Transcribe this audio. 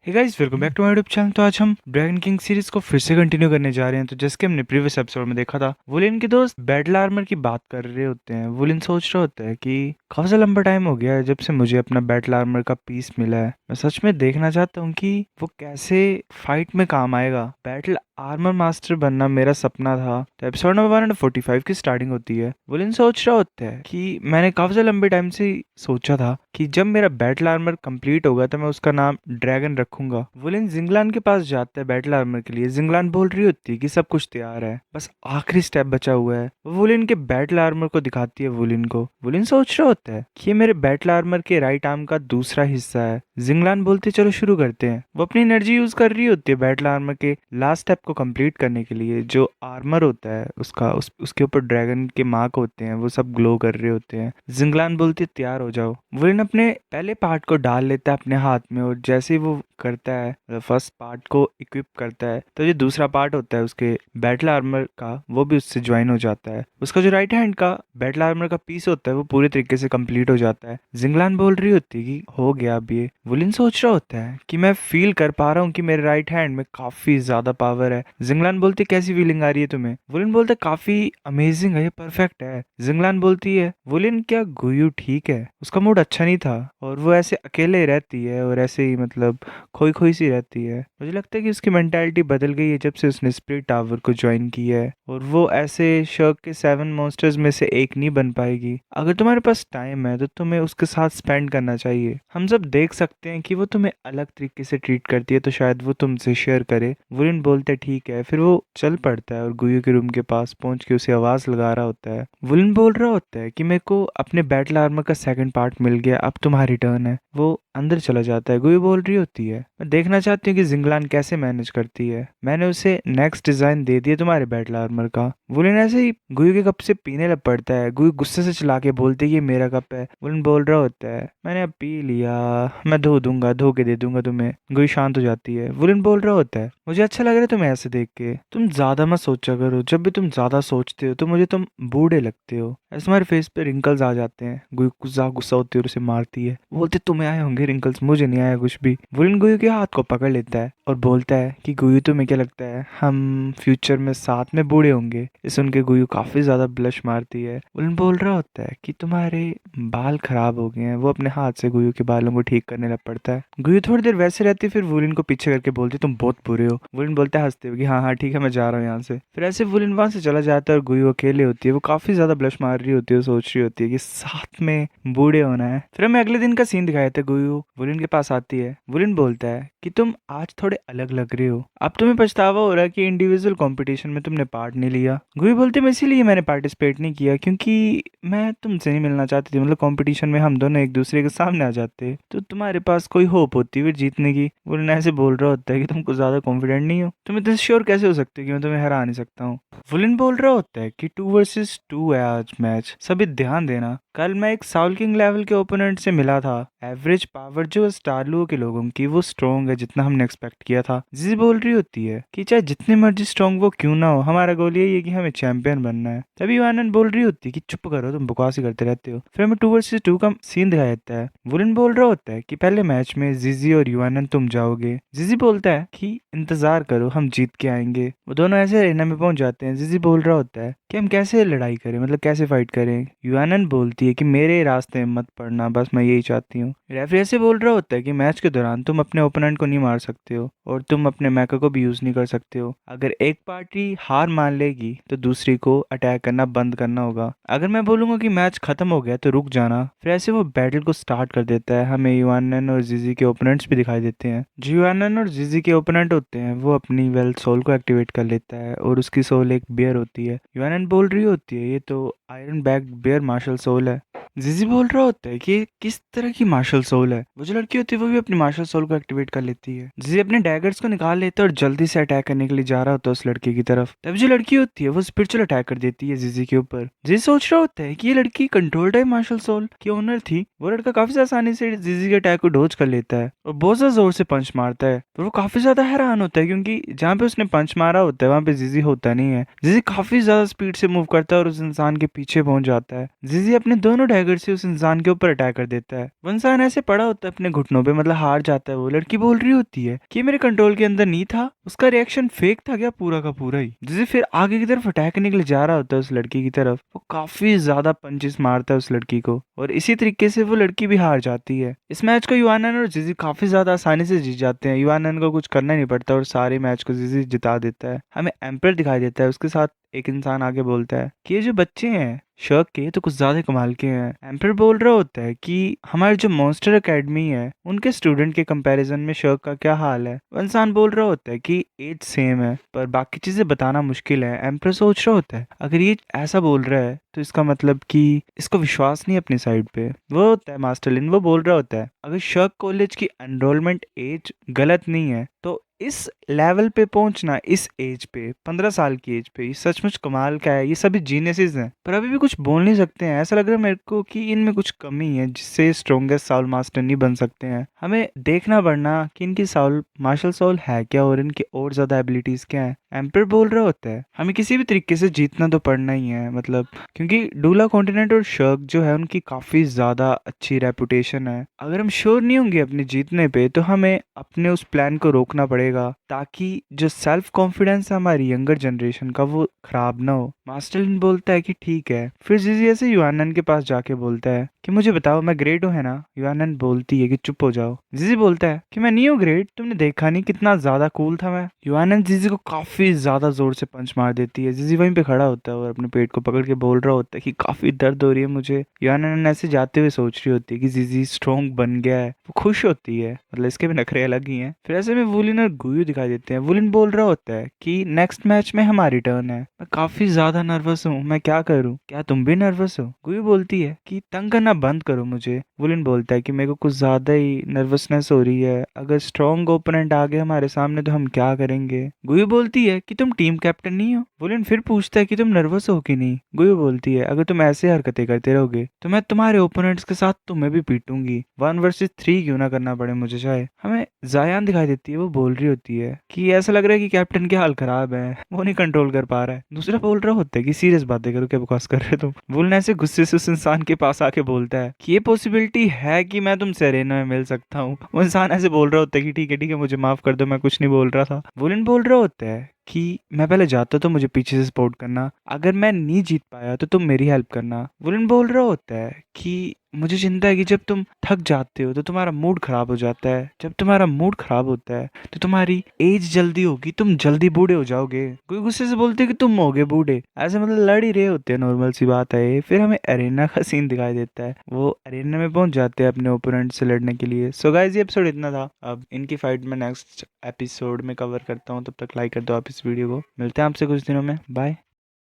Hey guys, welcome back to my YouTube channel. तो आज हम ड्रैगन किंग सीरीज को फिर से कंटिन्यू करने जा रहे हैं। तो जैसे कि हमने प्रीवियस एपिसोड में देखा था, वुलिन के दोस्त बैटल आर्मर की बात कर रहे होते हैं। वुलिन सोच रहे होता है कि काफी लंबा टाइम हो गया है जब से मुझे अपना बैटल आर्मर का पीस मिला है। मैं सच में देखना चाहता हूँ कि वो कैसे फाइट में काम आएगा। बैटल आर्मर मास्टर बनना मेरा सपना था। तो एपिसोड नंबर 145 की स्टार्टिंग होती है। वुलिन सोच रहा होता है कि मैंने काफी लंबे टाइम से सोचा था कि जब मेरा बैटल आर्मर कंप्लीट होगा तो मैं उसका नाम ड्रैगन रखूंगा। वुलिन जिंगलान के पास जाता है बैटल आर्मर के लिए। जिंगलान बोल रही होती है कि सब कुछ तैयार है, बस आखिरी स्टेप बचा हुआ है। वो वुलिन के बैटल आर्मर को दिखाती है वुलिन को। वुलिन सोच रहा होता है कि ये मेरे बैटल आर्मर के राइट आर्म का दूसरा हिस्सा है। जिंगलान बोलती है चलो शुरू करते हैं। वो अपनी एनर्जी यूज कर रही होती है बैटल आर्मर के लास्ट स्टेप को कंप्लीट करने के लिए। जो आर्मर होता है उसका उसके ऊपर ड्रैगन के मार्क होते हैं, वो सब ग्लो कर रहे होते हैं। जिंगलान बोलती है तैयार हो जाओ। वुलिन अपने पहले पार्ट को डाल लेता है अपने हाथ में, और जैसे ही वो करता है, फर्स्ट पार्ट को इक्विप करता है, तो जो दूसरा पार्ट होता है उसके बैटल आर्मर का, वो भी उससे ज्वाइन हो जाता है। उसका जो राइट हैंड का बैटल आर्मर का पीस होता है वो पूरे तरीके से कंप्लीट हो जाता है। जिंगलान बोल रही होती है कि हो गया अब ये। वुलिन सोच रहा होता है कि मैं फील कर पा रहा हूँ कि मेरे राइट हैंड में काफी ज्यादा पावर है। जिंगलान बोलती है कैसी फीलिंग आ रही है तुम्हें? वुलिन बोलता है काफी अमेजिंग है, ये परफेक्ट है। जिंगलान बोलती है वुलिन क्या गुयू ठीक है? उसका मूड अच्छा नहीं था और वो ऐसे अकेले रहती है और ऐसे ही मतलब खोई खोई सी रहती है। मुझे लगता है कि उसकी मेंटालिटी बदल गई है जब से उसने स्पिरिट टावर को ज्वाइन किया है, और वो ऐसे शर्क के 7 मॉन्स्टर्स में से एक नहीं बन पाएगी। अगर तुम्हारे पास टाइम है तो तुम्हें उसके साथ स्पेंड करना चाहिए। हम सब देख सकते हैं कि वो तुम्हें अलग तरीके से ट्रीट करती है, तो शायद वो तुमसे शेयर करे। वुलिन बोलते हैं ठीक है। फिर वो चल पड़ता है और गुयू के रूम के पास पहुंच के उसे आवाज लगा रहा होता है। वुलिन बोल रहा होता है कि मेरे को अपने बैटल आर्मर का सेकंड पार्ट मिल गया, अब तुम्हारी टर्न है। वो अंदर चला जाता है। गुयू बोल रही होती है मैं देखना चाहती हूँ कि जिंगलान कैसे मैनेज करती है। मैंने उसे नेक्स्ट डिजाइन दे दिया तुम्हारे बैटल आर्मर का। वुलिन ऐसे ही गुयू के कप से पीने लग पड़ता है। गुयू गुस्से से चिल्ला के बोलते ये मेरा कप है। वुलिन बोल रहा होता है मैंने अब पी लिया, मैं धो दूंगा, धो के दे दूंगा तुम्हें। गुयू शांत हो जाती है। वुलिन बोल रहा होता है मुझे अच्छा लग रहा है तुम्हें ऐसे देख के। तुम ज्यादा मत सोचा करो, जब भी तुम ज्यादा सोचते हो तो मुझे तुम बूढ़े लगते हो। ऐसे तुम्हारे फेस पे रिंकल्स आ जाते हैं। गुयू गुस्सा गुस्सा होती है और उसे मारती है। बोलते तुम्हें आए होंगे रिंकल्स, मुझे नहीं आया कुछ भी। वुलिन गुयू के हाथ को पकड़ लेता है और बोलता है कि गुयू तुम्हें क्या लगता है हम फ्यूचर में साथ में बूढ़े होंगे? ये सुन के गुयू काफी ज्यादा ब्लश मारती है। वुलिन बोल रहा होता है कि तुम्हारे बाल खराब हो गए हैं। वो अपने हाथ से गुयू के बालों को ठीक करने लग पड़ता है। गुयू थोड़ी देर वैसे रहती है, फिर वुलिन को पीछे करके बोलती तुम बहुत बुरे हो। वुलिन बोलता है हंसते हुए कि हाँ हाँ ठीक है मैं जा रहा हूँ यहाँ से। फिर ऐसे वुलिन वहां से चला जाता है और गुयू अकेले होती है। वो काफी ज्यादा ब्लश मार रही होती है, सोच रही होती है कि साथ में बूढ़े होना है। फिर हमें अगले दिन का सीन दिखाया था। गुयू वुलिन के पास आती है। वुलिन बोलता है कि तुम आज थोड़े अलग लग रहे हो। अब तुम्हें पछतावा हो रहा है कि इंडिविजुअल कंपटीशन में तुमने पार्ट नहीं लिया। गुयू बोलते मैं इसीलिए मैंने पार्टिसिपेट नहीं किया क्योंकि मैं तुमसे नहीं मिलना चाहती थी। मतलब कंपटीशन में हम दोनों एक दूसरे के सामने आ जाते तो तुम्हारे पास कोई होप होती फिर जीतने की। वुलिन ऐसे बोल रहा होता है कि तुम कुछ ज्यादा कॉन्फिडेंट नहीं हो। तुम इतने श्योर कैसे हो सकते हो कि मैं तुम्हें हरा नहीं सकता हूँ? वुलिन बोल रहा होता है कि 2 वर्सेस 2 है आज मैच, सभी ध्यान देना। कल मैं एक साउल किंग लेवल के ओपोनेंट से मिला था। एवरेज पावर जो स्टारलू के लोगों की वो स्ट्रॉन्ग है जितना हमने एक्सपेक्ट किया था। जिजी बोल रही होती है कि चाहे जितनी मर्जी स्ट्रॉन्ग वो क्यों ना हो, हमारा गोल यही है कि हमें चैंपियन बनना है। तभी आनंद बोल रही होती है कि चुप करो, तुम बकवास ही करते रहते हो। फिर हमें 2 वर्सेस 2 का सीन दिखाया जाता है। वुलिन बोल रहा होता है कि पहले मैच में जिजी और युआनन तुम जाओगे। जिजी बोलता है कि इंतजार करो, हम जीत के आएंगे। वो दोनों ऐसे अरेना में पहुंच जाते हैं। जिजी बोल रहा होता है कि हम कैसे लड़ाई करें, मतलब कैसे फाइट करें। युआनन बोलती है कि मेरे रास्ते में मत पड़ना, बस मैं यही चाहती हूँ। रेफरी ऐसे बोल रहा होता है कि मैच के दौरान तुम अपने ओपोनेंट को नहीं मार सकते हो और तुम अपने मैका को भी यूज नहीं कर सकते हो। अगर एक पार्टी हार मान लेगी तो दूसरी को अटैक करना बंद करना होगा। अगर मैं बोलूंगा कि मैच खत्म हो गया तो रुक जाना। फिर ऐसे वो बैटल को स्टार्ट कर देता है। हमें युआनन और जिजी के ओपोनेंट्स भी दिखाई देते हैं। जो युआनन और जिजी के ओपोनेंट होते हैं वो अपनी वेल्थ सोल को एक्टिवेट कर लेता है और उसकी सोल एक बियर होती है। युआनन बोल रही होती है ये तो iron bag bear marshal soul है। जिजी बोल रहा होता है कि ये किस तरह की मार्शल सोल है। वो जो लड़की होती है वो भी अपनी मार्शल सोल को एक्टिवेट कर लेती है। जिजी अपने डैगर्स को निकाल लेता है और जल्दी से अटैक करने के लिए जा रहा होता है उस लड़की की तरफ। तब जो लड़की होती है वो स्पिरिचुअल अटैक कर देती है जिजी के ऊपर। जिजी सोच रहा होता है कि ये लड़की कंट्रोल टाइप मार्शल सोल की ओनर थी। वो लड़का काफी आसानी से जिजी के अटैक को डोज कर लेता है और बहुत ज्यादा जोर से पंच मारता है। तो वो काफी ज्यादा हैरान होता है क्योंकि जहाँ पे उसने पंच मारा होता है वहां पे जिजी होता नहीं है। जिजी काफी ज्यादा स्पीड से मूव करता है और उस इंसान के पीछे पहुंच जाता है। जिजी अपने दोनों विनेगर से उस इंसान के ऊपर अटैक कर देता है। वो इंसान ऐसे पड़ा होता है अपने घुटनों पे, मतलब हार जाता है। वो लड़की बोल रही होती है कि मेरे कंट्रोल के अंदर नहीं था। उसका रिएक्शन फेक था क्या पूरा का पूरा ही। जैसे फिर आगे की तरफ अटैक करने के लिए जा रहा होता है उस लड़की की तरफ, वो काफी ज्यादा पंचेस मारता है उस लड़की को, और इसी तरीके से वो लड़की भी हार जाती है। इस मैच को युआनन और जिजी काफी ज्यादा आसानी से जीत जाते हैं। युआनन को कुछ करना नहीं पड़ता और सारे मैच को जिजी जिता देता है। हमें एम्पर दिखाई देता है, उसके साथ एक इंसान आगे बोलता है कि ये जो बच्चे हैं शर्क के तो कुछ ज्यादा कमाल के हैं। एम्पर बोल रहा होता है कि हमारी जो मॉन्स्टर एकेडमी है उनके स्टूडेंट के कंपैरिजन में शर्क का क्या हाल है। वो इंसान बोल रहा होता है कि एज सेम है पर बाकी चीजें बताना मुश्किल है। एम्पर सोच रहा होता है अगर ये ऐसा बोल रहा है तो इसका मतलब कि इसको विश्वास नहीं अपनी साइड पे। वो होता है मास्टरलिन, वो बोल रहा होता है अगर शर्क कॉलेज की एनरोलमेंट एज गलत नहीं है तो इस लेवल पे पहुंचना इस एज पे 15 साल की एज पे ये सचमुच कमाल का है। ये सभी जीनियसेस हैं पर अभी भी कुछ बोल नहीं सकते हैं। ऐसा लग रहा है मेरे को कि इनमें कुछ कमी है जिससे स्ट्रॉन्गेस्ट साउल मास्टर नहीं बन सकते हैं। हमें देखना पड़ना कि इनकी साउल मार्शल साउल है क्या और इनकी और ज्यादा एबिलिटीज क्या है। एम्पर बोल रहा होता है हमें किसी भी तरीके से जीतना तो पड़ना ही है, मतलब क्योंकि डूला कॉन्टिनेंट और शर्क जो है उनकी काफी ज्यादा अच्छी रेपुटेशन है। अगर हम श्योर नहीं होंगे अपने जीतने पे तो हमें अपने उस प्लान को रोकना पड़ेगा ताकि जो सेल्फ कॉन्फिडेंस है हमारी यंगर जनरेशन का वो खराब ना हो। मास्टरलिन बोलता है कि ठीक है। फिर जिजी ऐसे युआनन के पास जाके बोलता है कि मुझे बताओ मैं ग्रेट हूँ है ना। युआनन बोलती है कि चुप हो जाओ। जिजी बोलता है कि मैं नहीं हूँ ग्रेट, तुमने देखा नहीं कितना ज्यादा कूल था मैं। युआनन जिजी को काफी ज्यादा जोर से पंच मार देती है। जिजी वहीं पे खड़ा होता है और अपने पेट को पकड़ के बोल रहा होता है कि काफी दर्द हो रही है मुझे। युआनन ऐसे जाते हुए सोच रही होती है कि जिजी स्ट्रॉन्ग बन गया है। वो खुश होती है, मतलब इसके भी नखरे अलग ही हैं। फिर ऐसे में वुलिन और गुयू दिखाई देते हैं। वुलिन बोल रहा होता है कि नेक्स्ट मैच में हमारी टर्न है, मैं काफी ज्यादा नर्वस हूँ, मैं क्या करूँ, क्या तुम भी नर्वस हो। गुयू बोलती है कि तंग करना बंद करो मुझे। वुलिन बोलता है कि मेरे को कुछ ज्यादा ही नर्वसनेस हो रही है, अगर स्ट्रॉन्ग ओपोनेंट आ गए हमारे सामने तो हम क्या करेंगे। गुयू बोलती है कि तुम टीम कैप्टन नहीं हो। वुलिन फिर पूछता है कि तुम नर्वस हो कि नहीं। गुयू बोलती है अगर तुम ऐसे हरकतें करते रहोगे तो मैं तुम्हारे ओपोनेंट्स के साथ तुम्हें भी पीटूंगी, 1 वर्सेस 3 क्यों ना करना पड़े मुझे चाहे। हमें जायान दिखाई देती है, वो बोल रही होती है कि ऐसा लग रहा है कि कैप्टन की हाल खराब है, वो नहीं कंट्रोल कर पा रहा है। दूसरा बोल रहा होता है कि सीरियस बातें करो, क्या बकवास कर रहे हो तुम। वुलन ऐसे गुस्से से उस इंसान के पास आके बोलता है कि ये पॉसिबिलिटी है कि मैं तुमसे अरेना में मिल सकता हूँ। वो इंसान ऐसे बोल रहा होता है कि ठीक है मुझे माफ कर दो, मैं कुछ नहीं बोल रहा था। वुलन बोल रहा होता है कि मैं पहले जाता तो मुझे पीछे से सपोर्ट करना, अगर मैं नहीं जीत पाया तो तुम मेरी हेल्प करना। वुलन बोल रहा होता है कि मुझे चिंता है कि जब तुम थक जाते हो तो तुम्हारा मूड खराब हो जाता है, जब तुम्हारा मूड खराब होता है तो तुम्हारी एज जल्दी होगी, तुम जल्दी बूढ़े हो जाओगे। कोई गुस्से से बोलते कि तुम होगे बूढ़े, ऐसे मतलब लड़ ही रहे होते हैं, नॉर्मल सी बात है ये। फिर हमें अरेना का सीन दिखाई देता है, वो अरेना में पहुंच जाते हैं अपने ओपोनेंट से लड़ने के लिए। सो गाइस ये एपिसोड इतना था, अब इनकी फाइट में नेक्स्ट एपिसोड में कवर करता हूँ। तब तक लाइक कर दो आप इस वीडियो को। मिलते हैं आपसे कुछ दिनों में, बाय।